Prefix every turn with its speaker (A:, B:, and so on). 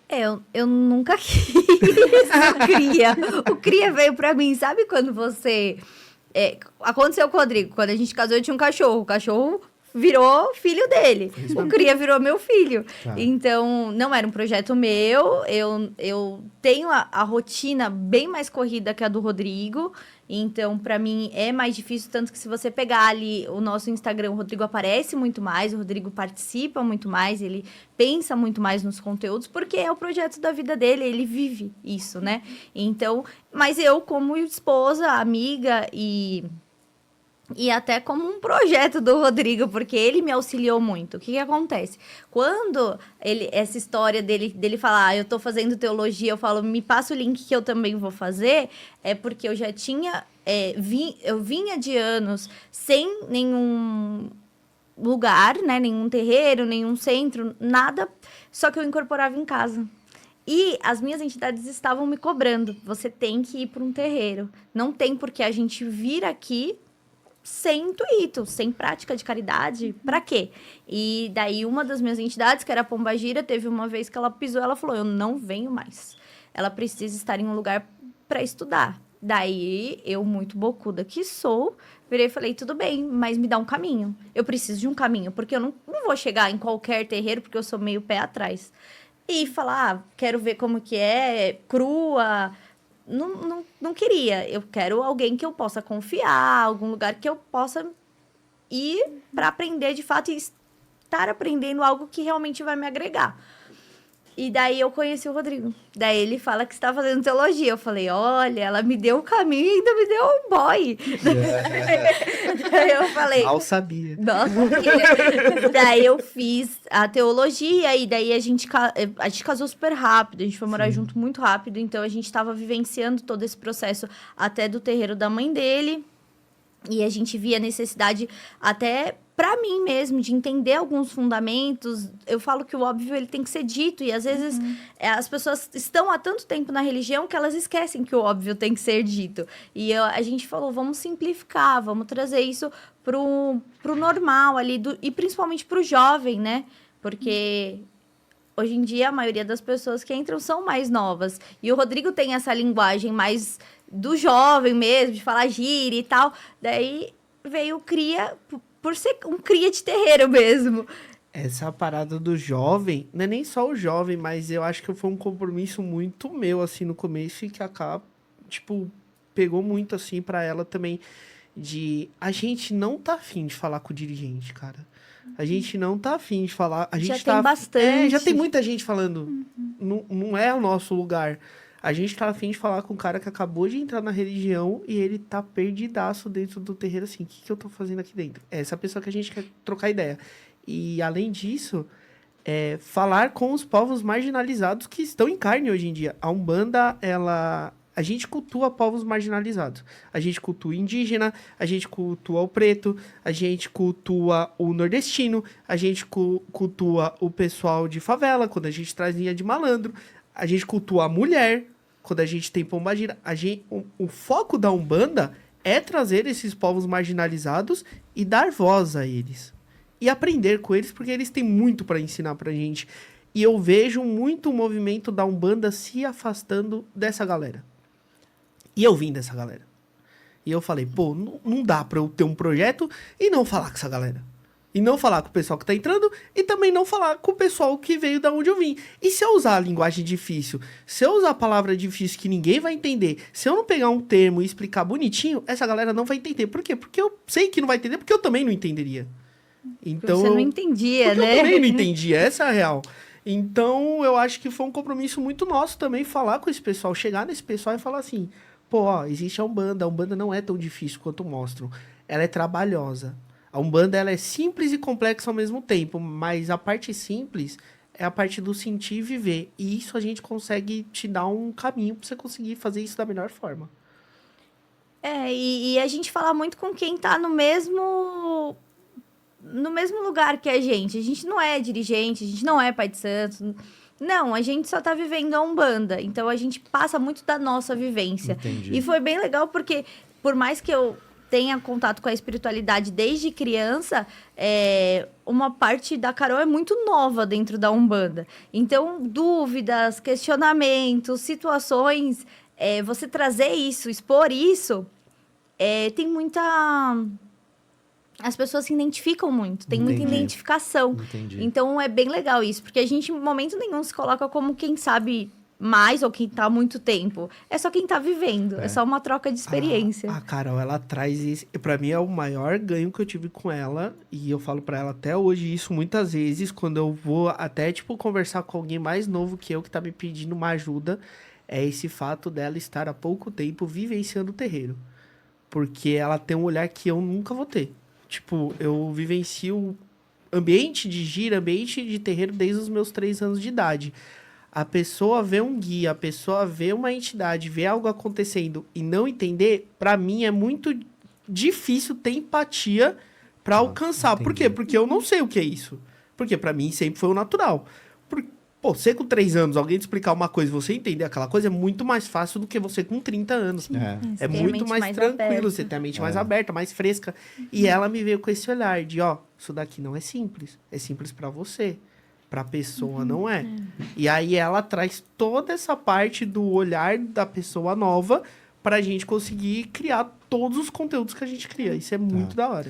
A: Eu nunca quis o cria. O cria veio pra mim, sabe quando você... aconteceu com o Rodrigo, quando a gente casou eu tinha um cachorro, o cachorro virou filho dele, o cria virou meu filho.
B: Tá.
A: Então, não era um projeto meu, eu tenho a rotina bem mais corrida que a do Rodrigo, então, pra mim, é mais difícil, tanto que se você pegar ali o nosso Instagram, o Rodrigo aparece muito mais, o Rodrigo participa muito mais, ele pensa muito mais nos conteúdos, porque é o projeto da vida dele, ele vive isso, né? Então, mas eu, como esposa, amiga e até como um projeto do Rodrigo, porque ele me auxiliou muito. O que que acontece? Quando essa história dele falar, eu tô fazendo teologia, eu falo, me passa o link que eu também vou fazer, é porque eu já tinha, eu vinha de anos sem nenhum lugar, né, nenhum terreiro, nenhum centro, nada, só que eu incorporava em casa. E as minhas entidades estavam me cobrando, você tem que ir para um terreiro. Não tem porque a gente vir aqui sem intuito, sem prática de caridade, pra quê? E daí uma das minhas entidades, que era a Pombagira, teve uma vez que ela pisou, ela falou, eu não venho mais. Ela precisa estar em um lugar para estudar. Daí, eu, muito bocuda que sou, virei e falei, tudo bem, mas me dá um caminho. Eu preciso de um caminho, porque eu não vou chegar em qualquer terreiro, porque eu sou meio pé atrás. E falar, quero ver como que é, crua, não queria. Eu quero alguém que eu possa confiar, algum lugar que eu possa ir para aprender de fato e estar aprendendo algo que realmente vai me agregar. E daí eu conheci o Rodrigo. Daí ele fala que está fazendo teologia. Eu falei, olha, ela me deu o caminho e ainda me deu um boy. Daí eu falei...
B: Mal sabia.
A: Nossa, daí eu fiz a teologia e daí a gente casou super rápido. A gente foi morar junto muito rápido. Então, a gente estava vivenciando todo esse processo até do terreiro da mãe dele. E a gente via a necessidade até para mim mesmo de entender alguns fundamentos. Eu falo que o óbvio ele tem que ser dito e às vezes as pessoas estão há tanto tempo na religião que elas esquecem que o óbvio tem que ser dito. E a gente falou, vamos simplificar, vamos trazer isso pro normal ali e principalmente pro jovem, né? Porque hoje em dia, a maioria das pessoas que entram são mais novas. E o Rodrigo tem essa linguagem mais do jovem mesmo, de falar gíria e tal. Daí veio o cria, por ser um cria de terreiro mesmo.
B: Essa parada do jovem, não é nem só o jovem, mas eu acho que foi um compromisso muito meu, assim, no começo, e que a tipo, pegou muito, assim, pra ela também, de a gente não tá afim de falar com o dirigente, cara. A gente não tá afim de falar. A gente
A: Já tem bastante.
B: já tem muita gente falando. Não é o nosso lugar. A gente tá afim de falar com um cara que acabou de entrar na religião e ele tá perdidaço dentro do terreiro, assim. O que eu tô fazendo aqui dentro? É essa pessoa que a gente quer trocar ideia. E, além disso, falar com os povos marginalizados que estão em carne hoje em dia. A Umbanda, a gente cultua povos marginalizados. A gente cultua o indígena, a gente cultua o preto, a gente cultua o nordestino, a gente cultua o pessoal de favela, quando a gente traz linha de malandro, a gente cultua a mulher, quando a gente tem pombagira. O foco da Umbanda é trazer esses povos marginalizados e dar voz a eles. E aprender com eles, porque eles têm muito para ensinar pra gente. E eu vejo muito o movimento da Umbanda se afastando dessa galera. E eu vim dessa galera. E eu falei, pô, não dá pra eu ter um projeto e não falar com essa galera. E não falar com o pessoal que tá entrando e também não falar com o pessoal que veio da onde eu vim. E se eu usar a linguagem difícil, se eu usar a palavra difícil que ninguém vai entender, se eu não pegar um termo e explicar bonitinho, essa galera não vai entender. Por quê? Porque eu sei que não vai entender, porque eu também não entenderia. Então,
A: você não entendia,
B: porque
A: né?
B: eu também não entendia, essa é a real. Então, eu acho que foi um compromisso muito nosso também falar com esse pessoal, chegar nesse pessoal e falar assim, pô, ó, existe a Umbanda não é tão difícil quanto mostram, ela é trabalhosa. A Umbanda, ela é simples e complexa ao mesmo tempo, mas a parte simples é a parte do sentir e viver. E isso a gente consegue te dar um caminho pra você conseguir fazer isso da melhor forma.
A: E a gente fala muito com quem tá no mesmo lugar que a gente. A gente não é dirigente, a gente não é pai de santo. Não, a gente só tá vivendo a Umbanda. Então, a gente passa muito da nossa vivência.
C: Entendi.
A: E foi bem legal porque, por mais que eu tenha contato com a espiritualidade desde criança, uma parte da Carol é muito nova dentro da Umbanda. Então, dúvidas, questionamentos, situações, você trazer isso, expor isso, tem muita... As pessoas se identificam muito, tem muita identificação.
C: Entendi.
A: Então, é bem legal isso, porque a gente, em momento nenhum, se coloca como quem sabe mais ou quem tá há muito tempo. É só quem tá vivendo, é só uma troca de experiência.
B: A Carol, ela traz isso. Pra mim, é o maior ganho que eu tive com ela. E eu falo pra ela até hoje isso muitas vezes, quando eu vou até, tipo, conversar com alguém mais novo que eu, que tá me pedindo uma ajuda, é esse fato dela estar há pouco tempo vivenciando o terreiro. Porque ela tem um olhar que eu nunca vou ter. Tipo, eu vivencio ambiente de gira, ambiente de terreiro desde os meus 3 anos de idade. A pessoa vê um guia, a pessoa vê uma entidade, vê algo acontecendo e não entender, pra mim é muito difícil ter empatia pra alcançar.
C: Entendi.
B: Por quê? Porque eu não sei o que é isso. Porque pra mim sempre foi o natural. Você com 3 anos, alguém te explicar uma coisa e você entender aquela coisa é muito mais fácil do que você com 30 anos. É muito mais tranquilo, você tem a mente mais aberta, mais fresca. E ela me veio com esse olhar de, isso daqui não é simples. É simples pra você. Pra pessoa não é. E aí ela traz toda essa parte do olhar da pessoa nova pra gente conseguir criar todos os conteúdos que a gente cria. Isso é muito da hora.